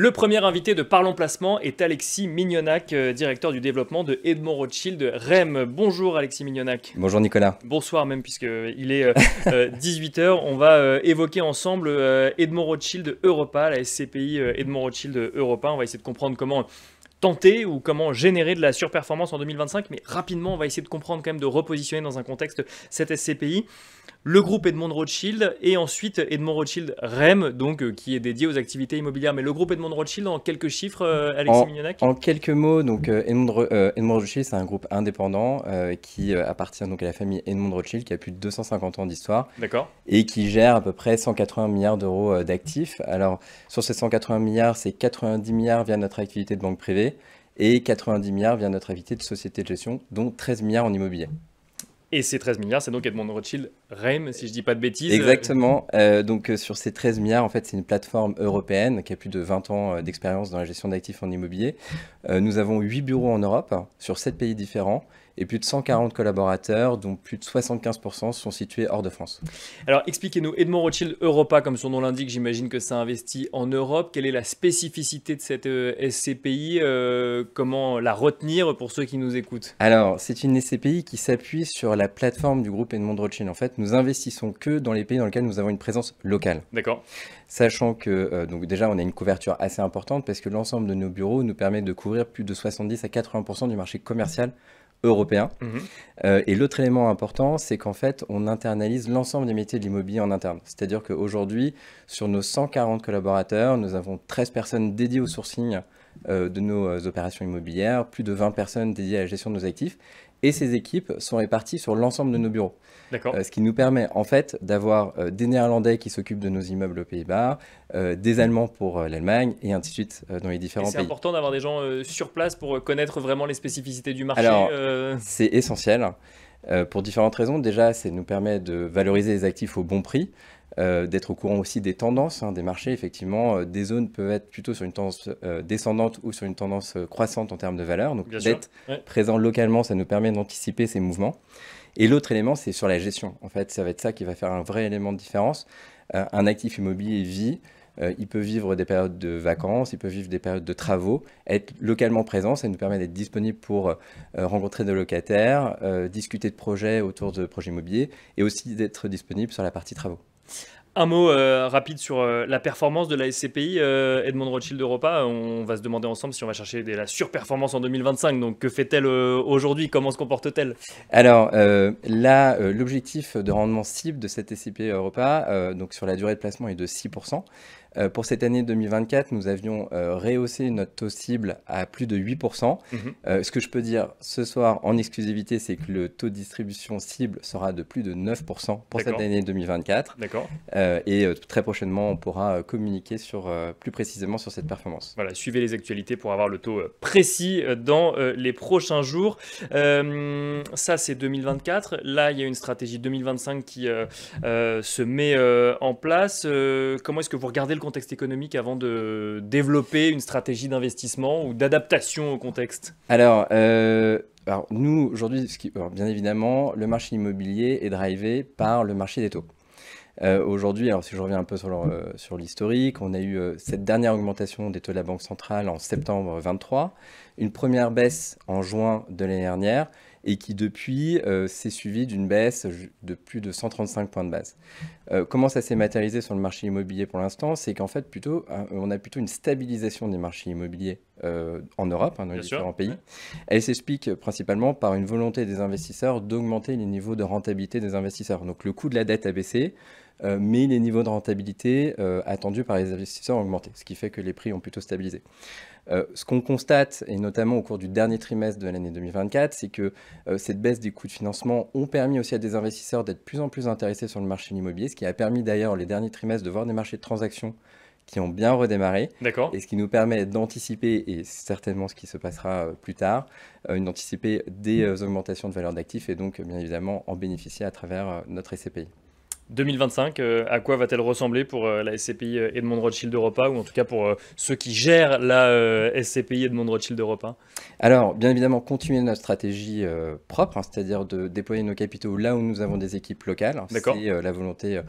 Le premier invité de Parlons Placement est Alexis Mignonac, directeur du développement de Edmond Rothschild REM. Bonjour Alexis Mignonac. Bonjour Nicolas. Bonsoir même puisqu'il est 18h. On va évoquer ensemble Edmond Rothschild Europa, la SCPI Edmond Rothschild Europa. On va essayer de comprendre comment tenter ou comment générer de la surperformance en 2025. Mais rapidement, on va essayer de comprendre quand même, de repositionner dans un contexte cette SCPI. Le groupe Edmond Rothschild et ensuite Edmond Rothschild REM, donc qui est dédié aux activités immobilières. Mais le groupe Edmond Rothschild, en quelques chiffres, Alexis Mignonac? En quelques mots, donc Edmond Rothschild, c'est un groupe indépendant qui appartient donc à la famille Edmond Rothschild, qui a plus de 250 ans d'histoire. D'accord. Et qui gère à peu près 180 milliards d'euros d'actifs. Alors, sur ces 180 milliards, c'est 90 milliards via notre activité de banque privée et 90 milliards via notre activité de société de gestion, dont 13 milliards en immobilier. Et ces 13 milliards, c'est donc Edmond Rothschild REM, si je ne dis pas de bêtises. Exactement. Donc, sur ces 13 milliards, en fait, c'est une plateforme européenne qui a plus de 20 ans d'expérience dans la gestion d'actifs en immobilier. Nous avons 8 bureaux en Europe, sur 7 pays différents, et plus de 140 collaborateurs, dont plus de 75% sont situés hors de France. Alors, expliquez-nous, Edmond Rothschild Europa, comme son nom l'indique, j'imagine que ça investit en Europe. Quelle est la spécificité de cette SCPI? Comment la retenir pour ceux qui nous écoutent? Alors, c'est une SCPI qui s'appuie sur la plateforme du groupe Edmond Rothschild. En fait, nous investissons que dans les pays dans lesquels nous avons une présence locale. D'accord. Sachant que, donc déjà, on a une couverture assez importante parce que l'ensemble de nos bureaux nous permet de couvrir plus de 70 à 80% du marché commercial européen. Et l'autre élément important, c'est qu'en fait, on internalise l'ensemble des métiers de l'immobilier en interne. C'est-à-dire qu'aujourd'hui, sur nos 140 collaborateurs, nous avons 13 personnes dédiées au sourcing de nos opérations immobilières, plus de 20 personnes dédiées à la gestion de nos actifs. Et ces équipes sont réparties sur l'ensemble de nos bureaux. D'accord. Ce qui nous permet en fait d'avoir des Néerlandais qui s'occupent de nos immeubles aux Pays-Bas, des Allemands pour l'Allemagne et ainsi de suite dans les différents pays. C'est important d'avoir des gens sur place pour connaître vraiment les spécificités du marché. Alors, c'est essentiel pour différentes raisons. Déjà, ça nous permet de valoriser les actifs au bon prix. D'être au courant aussi des tendances des marchés. Effectivement, des zones peuvent être plutôt sur une tendance descendante ou sur une tendance croissante en termes de valeur. Donc d'être présent localement, ça nous permet d'anticiper ces mouvements. Et l'autre élément, c'est sur la gestion. En fait, ça va être ça qui va faire un vrai élément de différence. Un actif immobilier vit. Il peut vivre des périodes de vacances, il peut vivre des périodes de travaux. Être localement présent, ça nous permet d'être disponible pour rencontrer des locataires, discuter de projets autour de projets immobiliers et aussi d'être disponible sur la partie travaux. Un mot rapide sur la performance de la SCPI Edmond Rothschild Europa. On va se demander ensemble si on va chercher la surperformance en 2025. Donc que fait-elle aujourd'hui? Comment se comporte-t-elle? Alors là, l'objectif de rendement cible de cette SCPI Europa, donc sur la durée de placement, est de 6%. Pour cette année 2024, nous avions rehaussé notre taux cible à plus de 8%. Ce que je peux dire ce soir en exclusivité, c'est que le taux de distribution cible sera de plus de 9% pour cette année 2024. D'accord. Et très prochainement, on pourra communiquer plus précisément sur cette performance. Voilà, suivez les actualités pour avoir le taux précis dans les prochains jours. Ça, c'est 2024. Là, il y a une stratégie 2025 qui se met en place. Comment est-ce que vous regardez le contexte économique avant de développer une stratégie d'investissement ou d'adaptation au contexte? Alors nous, aujourd'hui, bien évidemment, le marché immobilier est drivé par le marché des taux. Aujourd'hui, alors si je reviens un peu sur l'historique, on a eu cette dernière augmentation des taux de la Banque centrale en septembre 2023, une première baisse en juin de l'année dernière et qui depuis s'est suivie d'une baisse de plus de 135 points de base. Comment ça s'est matérialisé sur le marché immobilier pour l'instant? C'est qu'en fait, on a plutôt une stabilisation des marchés immobiliers en Europe, dans les différents pays. Elle s'explique principalement par une volonté des investisseurs d'augmenter les niveaux de rentabilité des investisseurs. Donc le coût de la dette a baissé, mais les niveaux de rentabilité attendus par les investisseurs ont augmenté, ce qui fait que les prix ont plutôt stabilisé. Ce qu'on constate, et notamment au cours du dernier trimestre de l'année 2024, c'est que cette baisse des coûts de financement ont permis aussi à des investisseurs d'être de plus en plus intéressés sur le marché immobilier, ce qui a permis d'ailleurs les derniers trimestres de voir des marchés de transactions qui ont bien redémarré. D'accord. Et ce qui nous permet d'anticiper, et c'est certainement ce qui se passera plus tard, d'anticiper des augmentations de valeur d'actifs et donc bien évidemment en bénéficier à travers notre SCPI. 2025, à quoi va-t-elle ressembler pour la SCPI Edmond Rothschild Europa, ou en tout cas pour ceux qui gèrent la SCPI Edmond Rothschild Europa? Alors, bien évidemment, continuer notre stratégie propre, c'est-à-dire de déployer nos capitaux là où nous avons des équipes locales. D'accord. C'est la volonté,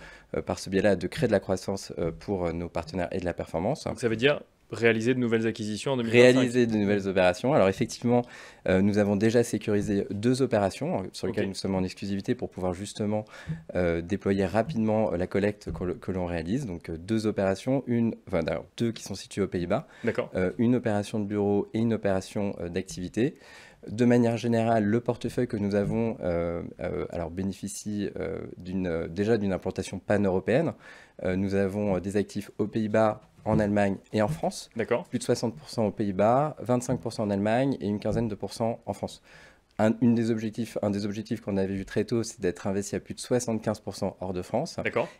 par ce biais-là, de créer de la croissance pour nos partenaires et de la performance. Donc ça veut dire réaliser de nouvelles acquisitions en 2025. Réaliser de nouvelles opérations. Alors effectivement, nous avons déjà sécurisé 2 opérations sur lesquelles nous sommes en exclusivité pour pouvoir justement déployer rapidement la collecte que l'on réalise. Donc 2 opérations, d'ailleurs 2 qui sont situées aux Pays-Bas, une opération de bureau et une opération d'activité. De manière générale, le portefeuille que nous avons alors bénéficie déjà d'une implantation pan-européenne. Nous avons des actifs aux Pays-Bas, en Allemagne et en France. Plus de 60% aux Pays-Bas, 25% en Allemagne et une quinzaine de pourcents en France. Un des objectifs qu'on avait vu très tôt, c'est d'être investi à plus de 75% hors de France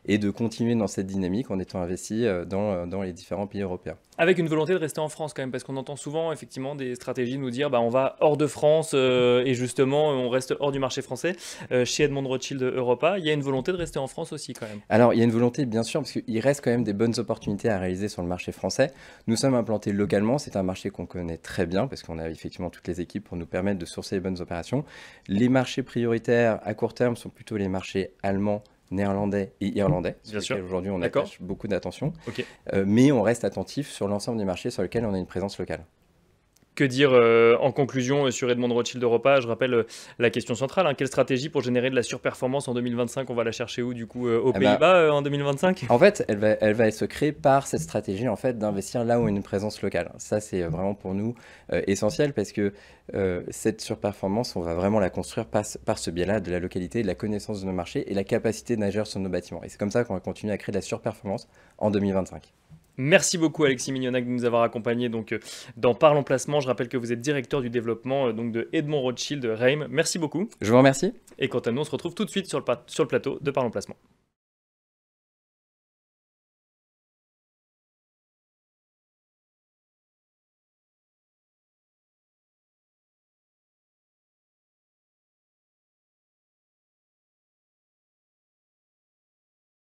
et de continuer dans cette dynamique en étant investi dans les différents pays européens. Avec une volonté de rester en France quand même, parce qu'on entend souvent effectivement des stratégies nous dire on va hors de France et justement on reste hors du marché français. Chez Edmond de Rothschild Europa, il y a une volonté de rester en France aussi quand même. Alors il y a une volonté bien sûr, parce qu'il reste quand même des bonnes opportunités à réaliser sur le marché français. Nous sommes implantés localement, c'est un marché qu'on connaît très bien parce qu'on a effectivement toutes les équipes pour nous permettre de sourcer les bonnes opérations. Les marchés prioritaires à court terme sont plutôt les marchés allemands, néerlandais et irlandais, sur lesquels aujourd'hui on attache beaucoup d'attention, mais on reste attentif sur l'ensemble des marchés sur lesquels on a une présence locale. Que dire en conclusion sur Edmond de Rothschild Europa? Je rappelle la question centrale. Quelle stratégie pour générer de la surperformance en 2025? On va la chercher où du coup aux Pays-Bas en 2025? En fait, elle va se créer par cette stratégie en fait d'investir là où on a une présence locale. Ça, c'est vraiment pour nous essentiel parce que cette surperformance, on va vraiment la construire par ce biais-là de la localité, de la connaissance de nos marchés et la capacité d'agir sur nos bâtiments. Et c'est comme ça qu'on va continuer à créer de la surperformance en 2025. Merci beaucoup Alexis Mignonac de nous avoir accompagnés dans Parlons Placement. Je rappelle que vous êtes directeur du développement de Edmond Rothschild Reim. Merci beaucoup. Je vous remercie. Et quant à nous, on se retrouve tout de suite sur le plateau de Parlons Placement.